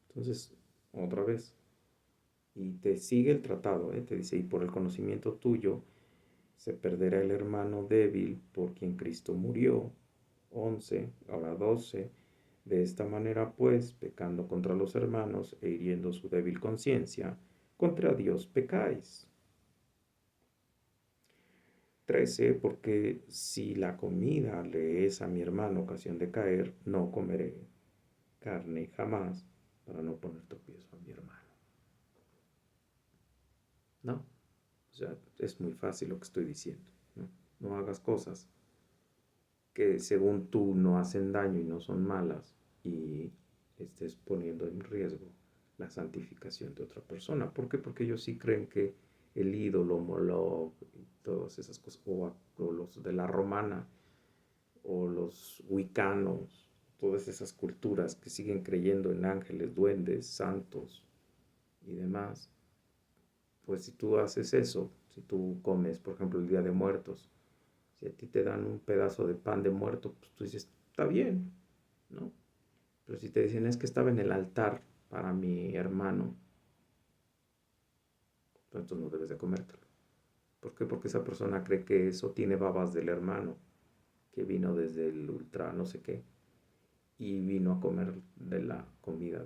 Entonces, otra vez, y te sigue el tratado, te dice, y por el conocimiento tuyo se perderá el hermano débil por quien Cristo murió. 11, ahora 12, de esta manera pues, pecando contra los hermanos e hiriendo su débil conciencia, contra Dios pecáis. 13, porque si la comida le es a mi hermano ocasión de caer, no comeré carne jamás para no poner tropiezo a mi hermano. ¿No? O sea, es muy fácil lo que estoy diciendo. No, no hagas cosas que según tú no hacen daño y no son malas y estés poniendo en riesgo la santificación de otra persona. ¿Por qué? Porque ellos sí creen que el ídolo, Moloch y todas esas cosas, o los de la romana, o los wicanos, todas esas culturas que siguen creyendo en ángeles, duendes, santos y demás, pues si tú haces eso, si tú comes, por ejemplo, el Día de Muertos, si a ti te dan un pedazo de pan de muerto, pues tú dices, está bien, ¿no? Pero si te dicen, es que estaba en el altar para mi hermano, pues entonces no debes de comértelo. ¿Por qué? Porque esa persona cree que eso tiene babas del hermano, que vino desde el ultra no sé qué, y vino a comer de la comida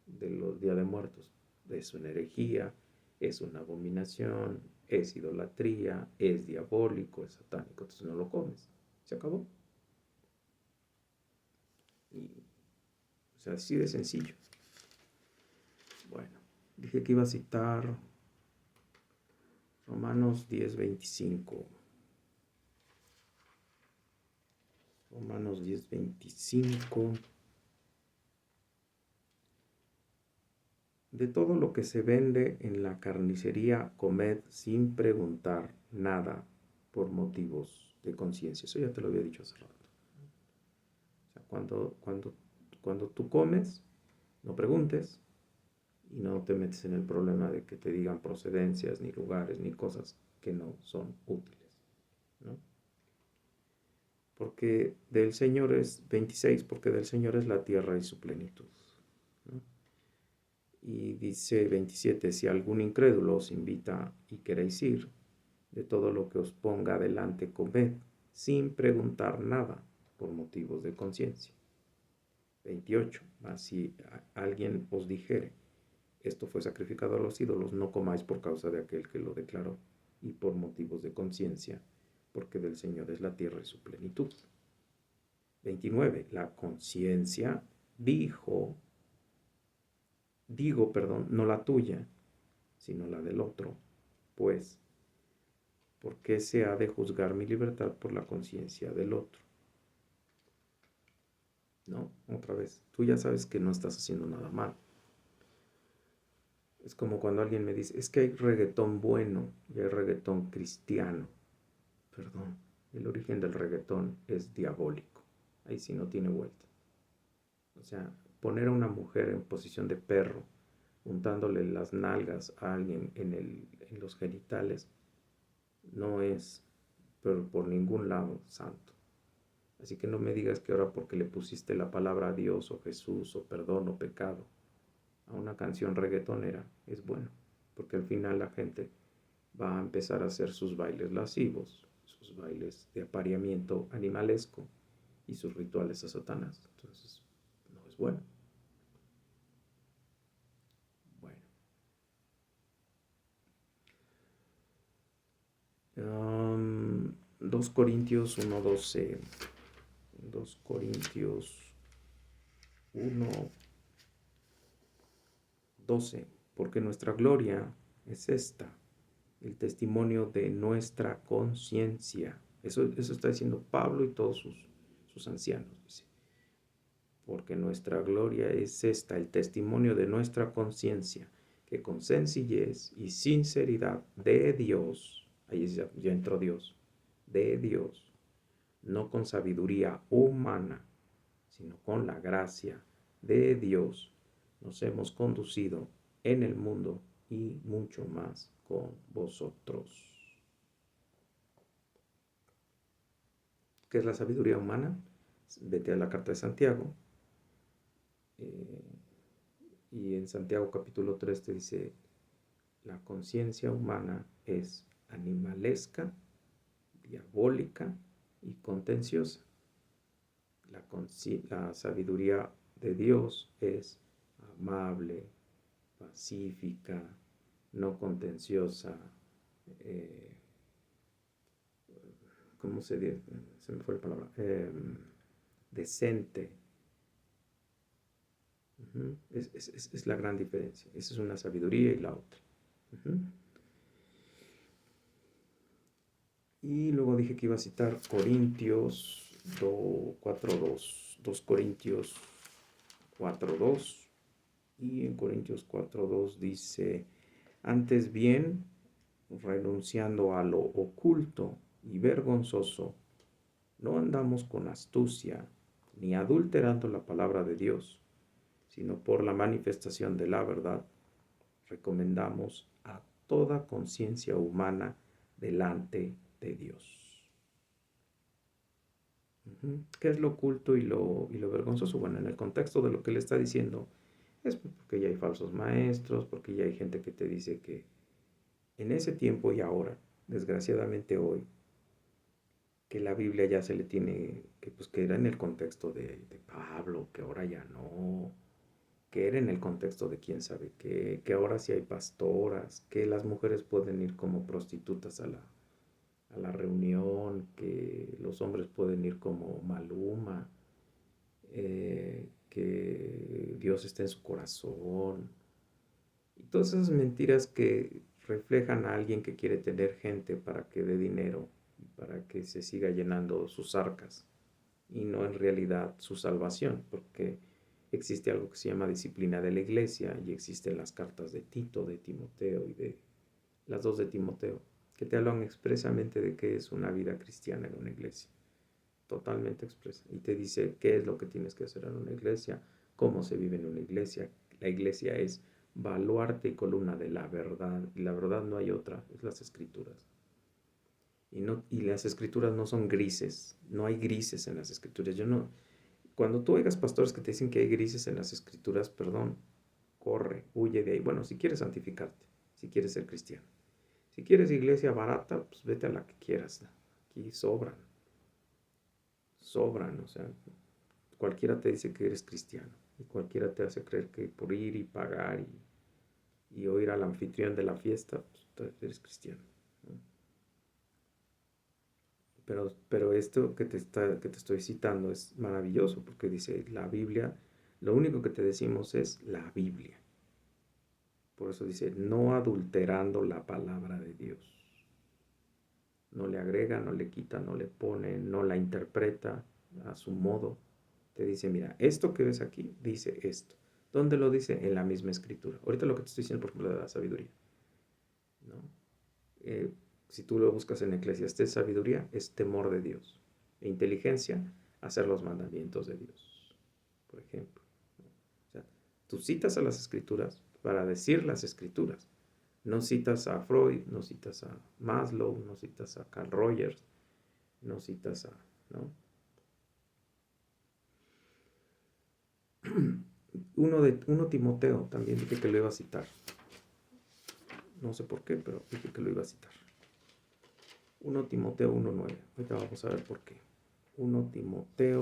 de los Días de Muertos. Es una herejía, es una abominación, es idolatría, es diabólico, es satánico, entonces no lo comes. Se acabó. Y, o sea, así de sencillo. Bueno, dije que iba a citar Romanos 10:25. Romanos 10:25. De todo lo que se vende en la carnicería, comed sin preguntar nada por motivos de conciencia. Eso ya te lo había dicho hace rato. O sea, cuando tú comes, no preguntes y no te metes en el problema de que te digan procedencias, ni lugares, ni cosas que no son útiles, ¿no? Porque del Señor es 26, porque del Señor es la tierra y su plenitud, ¿no? Y dice 27, si algún incrédulo os invita y queréis ir, de todo lo que os ponga delante comed, sin preguntar nada por motivos de conciencia. 28, mas si alguien os dijere, esto fue sacrificado a los ídolos, no comáis por causa de aquel que lo declaró, y por motivos de conciencia, porque del Señor es la tierra y su plenitud. 29, la conciencia digo, no la tuya, sino la del otro, pues, ¿por qué se ha de juzgar mi libertad por la conciencia del otro? ¿No? Otra vez, tú ya sabes que no estás haciendo nada mal. Es como cuando alguien me dice, es que hay reggaetón bueno y hay reggaetón cristiano. Perdón, el origen del reggaetón es diabólico. Ahí sí no tiene vuelta. O sea, poner a una mujer en posición de perro, untándole las nalgas a alguien en los genitales, no es, pero por ningún lado, santo. Así que no me digas que ahora porque le pusiste la palabra a Dios o Jesús o perdón o pecado a una canción reggaetonera es bueno, porque al final la gente va a empezar a hacer sus bailes lascivos, sus bailes de apareamiento animalesco y sus rituales a Satanás. Entonces, no es bueno. Bueno. 2 Corintios 1:12. 2 Corintios 1:12. Porque nuestra gloria es esta, el testimonio de nuestra conciencia. Eso está diciendo Pablo y todos sus ancianos. Dice, porque nuestra gloria es esta, el testimonio de nuestra conciencia, que con sencillez y sinceridad de Dios, ahí ya entró Dios, de Dios, no con sabiduría humana, sino con la gracia de Dios, nos hemos conducido en el mundo y mucho más con vosotros. ¿Qué es la sabiduría humana? Vete a la carta de Santiago. Y en Santiago capítulo 3 te dice, la conciencia humana es animalesca, diabólica y contenciosa. La sabiduría de Dios es amable, pacífica, no contenciosa, ¿cómo se dice? Se me fue la palabra. Decente. Es la gran diferencia. Esa es una sabiduría y la otra. Y luego dije que iba a citar Corintios 4.2. 2 Corintios 4.2. Y en Corintios 4.2 dice, antes bien, renunciando a lo oculto y vergonzoso, no andamos con astucia, ni adulterando la palabra de Dios, sino por la manifestación de la verdad, recomendamos a toda conciencia humana delante de Dios. ¿Qué es lo oculto y lo vergonzoso? Bueno, en el contexto de lo que él está diciendo, es porque ya hay falsos maestros, porque ya hay gente que te dice que en ese tiempo y ahora, desgraciadamente hoy, que la Biblia ya se le tiene, que pues que era en el contexto de Pablo, que ahora ya no, que era en el contexto de quién sabe qué, que ahora sí hay pastoras, que las mujeres pueden ir como prostitutas a la reunión, que los hombres pueden ir como Maluma, que Dios está en su corazón. Y todas esas mentiras que reflejan a alguien que quiere tener gente para que dé dinero, para que se siga llenando sus arcas, y no en realidad su salvación, porque existe algo que se llama disciplina de la iglesia y existen las cartas de Tito, de Timoteo y de las dos de Timoteo, que te hablan expresamente de qué es una vida cristiana en una iglesia, totalmente expresa, y te dice qué es lo que tienes que hacer en una iglesia, cómo se vive en una iglesia. La iglesia es baluarte y columna de la verdad, y la verdad no hay otra, es las escrituras. Y las escrituras no son grises, no hay grises en las escrituras. Cuando tú oigas pastores que te dicen que hay grises en las escrituras, perdón, corre, huye de ahí. Bueno, si quieres santificarte, si quieres ser cristiano. Si quieres iglesia barata, pues vete a la que quieras. Aquí sobran, o sea, cualquiera te dice que eres cristiano y cualquiera te hace creer que por ir y pagar y oír al anfitrión de la fiesta, pues eres cristiano, ¿no? Pero esto que te estoy citando es maravilloso porque dice la Biblia, lo único que te decimos es la Biblia. Por eso dice, no adulterando la palabra de Dios. No le agrega, no le quita, no le pone, no la interpreta a su modo. Te dice, mira, esto que ves aquí dice esto. ¿Dónde lo dice? En la misma escritura. Ahorita lo que te estoy diciendo, por ejemplo, de la sabiduría, ¿no? Si tú lo buscas en Eclesiastés, sabiduría es temor de Dios. E inteligencia, hacer los mandamientos de Dios, por ejemplo, ¿no? O sea, tú citas a las escrituras para decir las escrituras. No citas a Freud, no citas a Maslow, no citas a Carl Rogers, no citas a, ¿no? Uno Timoteo, también dije que lo iba a citar. No sé por qué, pero dije que lo iba a citar. 1 Timoteo 1.9. Ahorita vamos a ver por qué. 1 Timoteo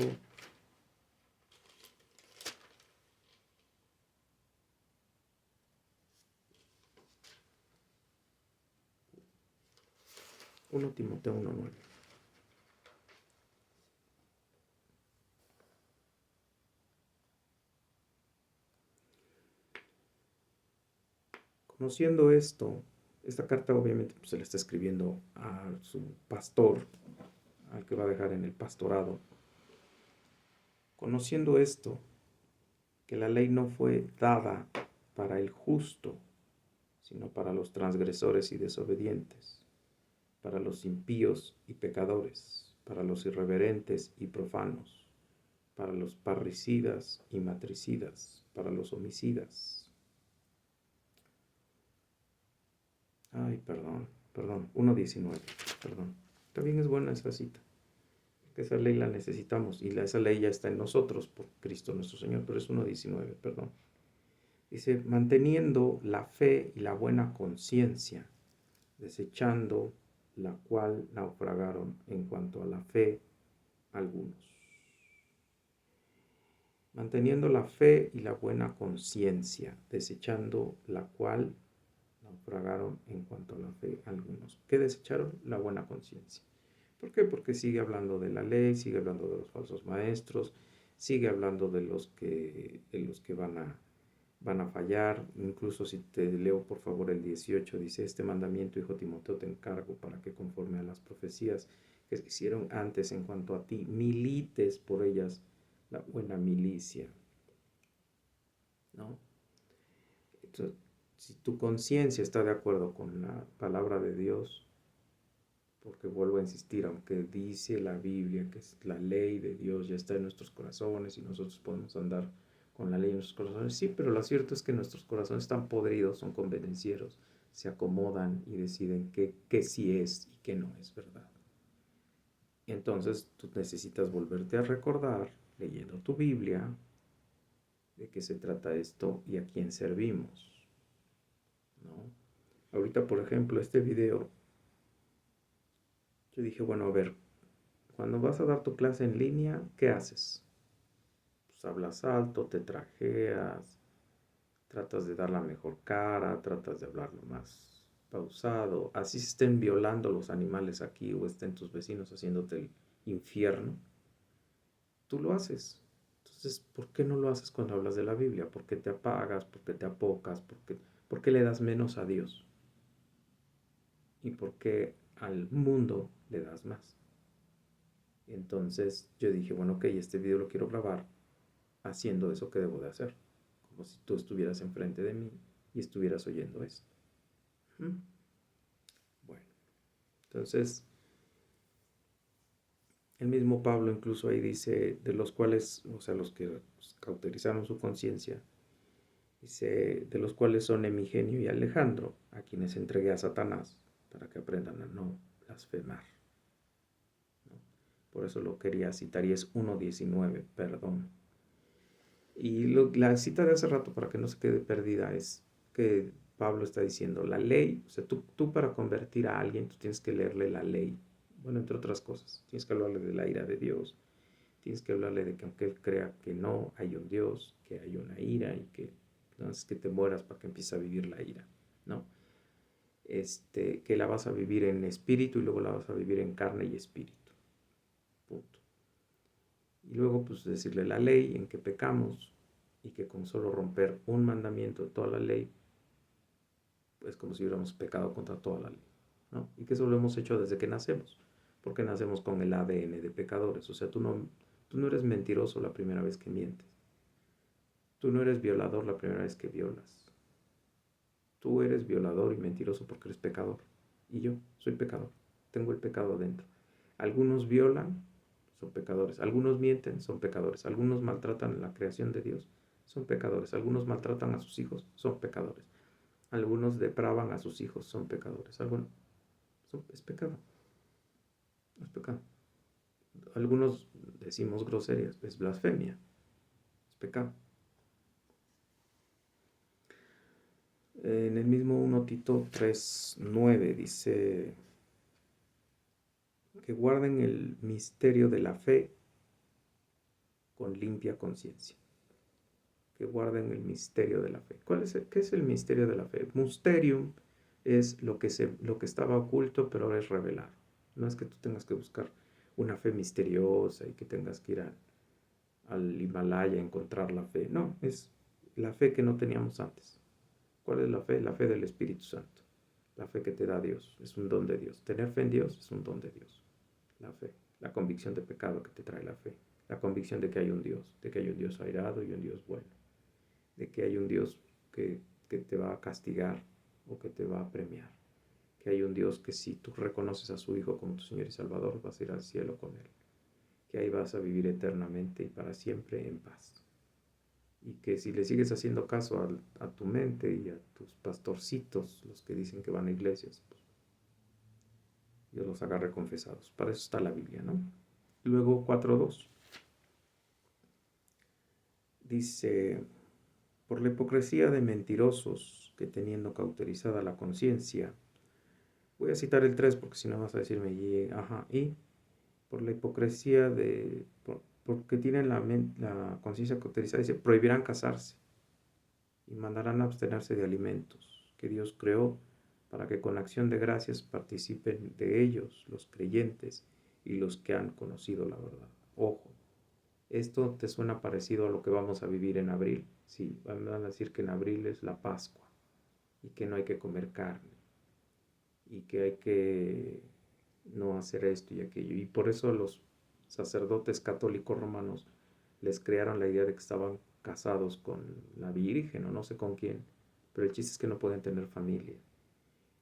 1 Timoteo 1.9. Conociendo esto, esta carta obviamente pues, se le está escribiendo a su pastor, al que va a dejar en el pastorado. Conociendo esto, que la ley no fue dada para el justo, sino para los transgresores y desobedientes, para los impíos y pecadores, para los irreverentes y profanos, para los parricidas y matricidas, para los homicidas. Ay, perdón, 1:19, perdón. También es buena esa cita, que esa ley la necesitamos y esa ley ya está en nosotros por Cristo nuestro Señor, pero es 1:19, perdón. Dice, manteniendo la fe y la buena conciencia, desechando la cual naufragaron en cuanto a la fe algunos. Manteniendo la fe y la buena conciencia, desechando la cual naufragaron en cuanto a la fe algunos. ¿Qué desecharon? La buena conciencia. ¿Por qué? Porque sigue hablando de la ley, sigue hablando de los falsos maestros, sigue hablando de los que van a fallar. Incluso si te leo por favor el 18, dice, este mandamiento, hijo Timoteo, te encargo para que conforme a las profecías que se hicieron antes en cuanto a ti, milites por ellas la buena milicia, ¿no? Entonces, si tu conciencia está de acuerdo con la palabra de Dios, porque vuelvo a insistir, aunque dice la Biblia que es la ley de Dios ya está en nuestros corazones y nosotros podemos andar con la ley en nuestros corazones, sí, pero lo cierto es que nuestros corazones están podridos, son convenencieros, se acomodan y deciden qué sí es y qué no es verdad. Y entonces tú necesitas volverte a recordar, leyendo tu Biblia, de qué se trata esto y a quién servimos, ¿no? Ahorita, por ejemplo, este video, yo dije, bueno, a ver, cuando vas a dar tu clase en línea, ¿qué haces? Pues hablas alto, te trajeas, tratas de dar la mejor cara, tratas de hablar lo más pausado. Así se estén violando los animales aquí o estén tus vecinos haciéndote el infierno, tú lo haces. Entonces, ¿por qué no lo haces cuando hablas de la Biblia? ¿Por qué te apagas? ¿Por qué te apocas? ¿Por qué le das menos a Dios? ¿Y por qué al mundo le das más? Entonces yo dije, bueno, ok, este video lo quiero grabar haciendo eso que debo de hacer, como si tú estuvieras enfrente de mí y estuvieras oyendo esto. Bueno, entonces el mismo Pablo incluso ahí dice, de los cuales, o sea, los que cauterizaron su conciencia, dice, de los cuales son Emigenio y Alejandro, a quienes entregué a Satanás, para que aprendan a no blasfemar, ¿no? Por eso lo quería citar y es 1:19, perdón. Y la cita de hace rato, para que no se quede perdida, es que Pablo está diciendo, la ley, o sea, tú para convertir a alguien, tú tienes que leerle la ley. Bueno, entre otras cosas, tienes que hablarle de la ira de Dios, tienes que hablarle de que aunque él crea que no hay un Dios, que hay una ira y que no es que te mueras para que empieces a vivir la ira, ¿no? Que la vas a vivir en espíritu y luego la vas a vivir en carne y espíritu. Punto. Y luego, pues, decirle la ley en que pecamos y que con solo romper un mandamiento de toda la ley, pues como si hubiéramos pecado contra toda la ley, ¿no? Y que eso lo hemos hecho desde que nacemos, porque nacemos con el ADN de pecadores. O sea, tú no eres mentiroso la primera vez que mientes. Tú no eres violador la primera vez que violas. Tú eres violador y mentiroso porque eres pecador. Y yo soy pecador. Tengo el pecado adentro. Algunos violan, son pecadores. Algunos mienten, son pecadores. Algunos maltratan la creación de Dios, son pecadores. Algunos maltratan a sus hijos, son pecadores. Algunos depravan a sus hijos, son pecadores. Es pecado. Es pecado. Algunos decimos groserías, es blasfemia. Es pecado. En el mismo 1 Tito 3:9 dice que guarden el misterio de la fe con limpia conciencia. Que guarden el misterio de la fe. ¿Qué es el misterio de la fe? Mysterium es lo que estaba oculto pero ahora es revelado. No es que tú tengas que buscar una fe misteriosa y que tengas que ir al Himalaya a encontrar la fe. No, es la fe que no teníamos antes. ¿Cuál es la fe? La fe del Espíritu Santo. La fe que te da Dios. Es un don de Dios. Tener fe en Dios es un don de Dios. La fe. La convicción de pecado que te trae la fe. La convicción de que hay un Dios. De que hay un Dios airado y un Dios bueno. de que hay un Dios que te va a castigar o que te va a premiar. Que hay un Dios que si tú reconoces a su Hijo como tu Señor y Salvador, vas a ir al cielo con Él. Que ahí vas a vivir eternamente y para siempre en paz. Y que si le sigues haciendo caso a tu mente y a tus pastorcitos, los que dicen que van a iglesias, pues Dios los agarre confesados. Para eso está la Biblia, ¿no? Luego 4.2. Dice, por la hipocresía de mentirosos que teniendo cauterizada la conciencia, voy a citar el 3 porque si no vas a decirme, y por la hipocresía porque tienen la conciencia cauterizada, dice, prohibirán casarse y mandarán a abstenerse de alimentos que Dios creó para que con acción de gracias participen de ellos los creyentes y los que han conocido la verdad. Ojo, esto te suena parecido a lo que vamos a vivir en abril. Sí, van a decir que en abril es la Pascua y que no hay que comer carne y que hay que no hacer esto y aquello. Y por eso los sacerdotes católicos romanos les crearon la idea de que estaban casados con la Virgen o no sé con quién, pero el chiste es que no pueden tener familia.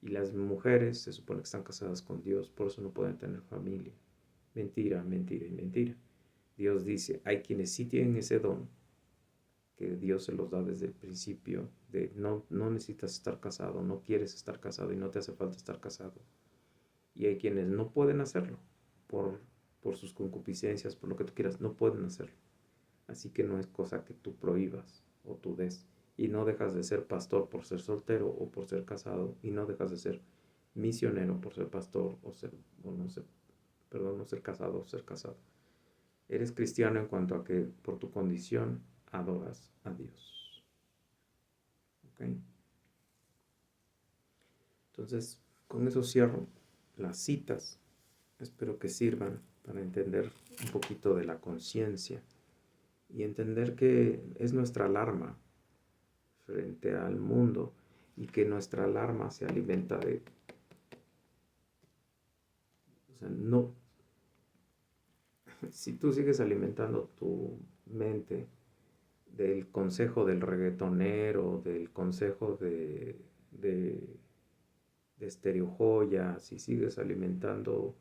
Y las mujeres se supone que están casadas con Dios, por eso no pueden tener familia. Mentira, mentira y mentira. Dios dice, hay quienes sí tienen ese don, que Dios se los da desde el principio, de no necesitas estar casado, no quieres estar casado y no te hace falta estar casado. Y hay quienes no pueden hacerlo, por sus concupiscencias, por lo que tú quieras, no pueden hacerlo. Así que no es cosa que tú prohíbas o tú des. Y no dejas de ser pastor por ser soltero o por ser casado, y no dejas de ser misionero por ser pastor no ser casado o ser casado. Eres cristiano en cuanto a que por tu condición adoras a Dios. ¿Ok? Entonces, con eso cierro las citas. Espero que sirvan para entender un poquito de la conciencia y entender que es nuestra alarma frente al mundo y que nuestra alarma se alimenta de... O sea, no... Si tú sigues alimentando tu mente del consejo del reggaetonero, del consejo de Stereo Joya, si sigues alimentando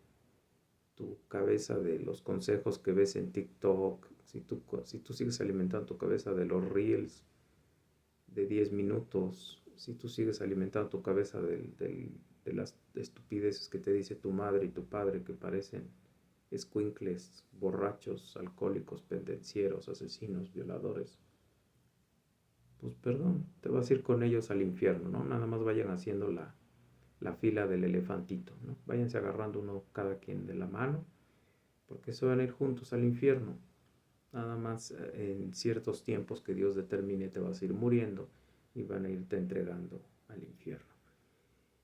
tu cabeza de los consejos que ves en TikTok, si tú sigues alimentando tu cabeza de los reels de 10 minutos, si tú sigues alimentando tu cabeza de las estupideces que te dice tu madre y tu padre que parecen escuincles, borrachos, alcohólicos, pendencieros, asesinos, violadores, pues perdón, te vas a ir con ellos al infierno, ¿no? Nada más vayan haciendo la fila del elefantito, ¿no? Váyanse agarrando uno cada quien de la mano, porque se van a ir juntos al infierno. Nada más en ciertos tiempos que Dios determine te vas a ir muriendo y van a irte entregando al infierno.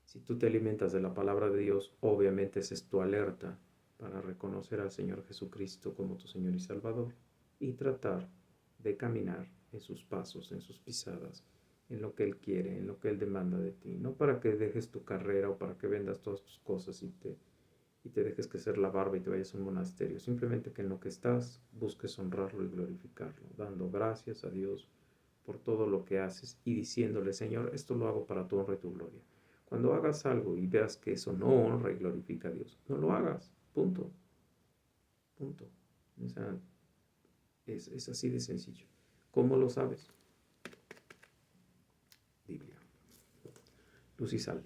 Si tú te alimentas de la palabra de Dios, obviamente esa es tu alerta para reconocer al Señor Jesucristo como tu Señor y Salvador y tratar de caminar en sus pasos, en sus pisadas, en lo que Él quiere, en lo que Él demanda de ti. No para que dejes tu carrera o para que vendas todas tus cosas y te dejes crecer la barba y te vayas a un monasterio. Simplemente que en lo que estás busques honrarlo y glorificarlo, dando gracias a Dios por todo lo que haces y diciéndole, Señor, esto lo hago para tu honra y tu gloria. Cuando hagas algo y veas que eso no honra y glorifica a Dios, no lo hagas. Punto. Punto. O sea, es así de sencillo. ¿Cómo lo sabes? Biblia. Luz y sal.